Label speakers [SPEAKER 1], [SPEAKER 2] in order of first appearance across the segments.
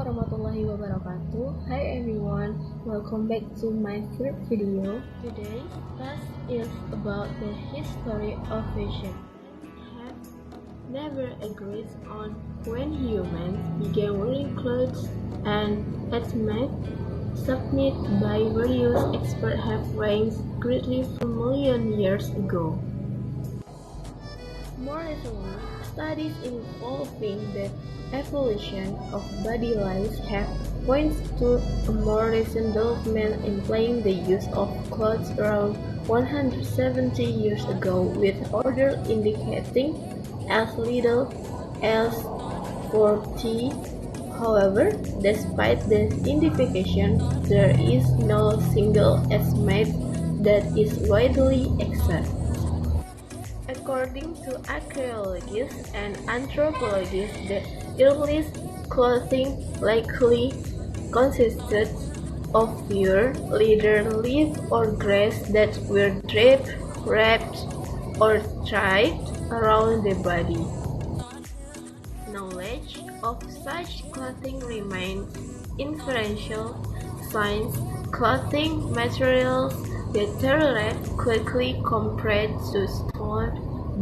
[SPEAKER 1] warahmatullahi wabarakatuh. Hi everyone, welcome back to my third video. Today, class is about the history of fashion. Have never agreed on when humans began wearing clothes, and estimates submitted by various experts have ranged greatly from million years ago. More recently, studies involving the evolution of body lines have pointed to a more recent development implying the use of clothes around 170 years ago, with others indicating as little as 40. However, despite this indication, there is no single estimate that is widely accepted. According to archaeologists and anthropologists, the earliest clothing likely consisted of fur, leather, leaf, or grass that were draped, wrapped, or tied around the body. Knowledge of such clothing remains inferential, since clothing materials deteriorate quickly compared to stone,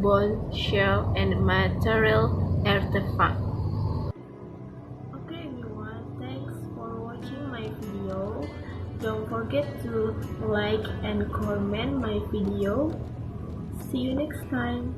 [SPEAKER 1] bone, shell, and material artifacts. Okay everyone, thanks for watching my video. Don't forget to like and comment my video. See you next time.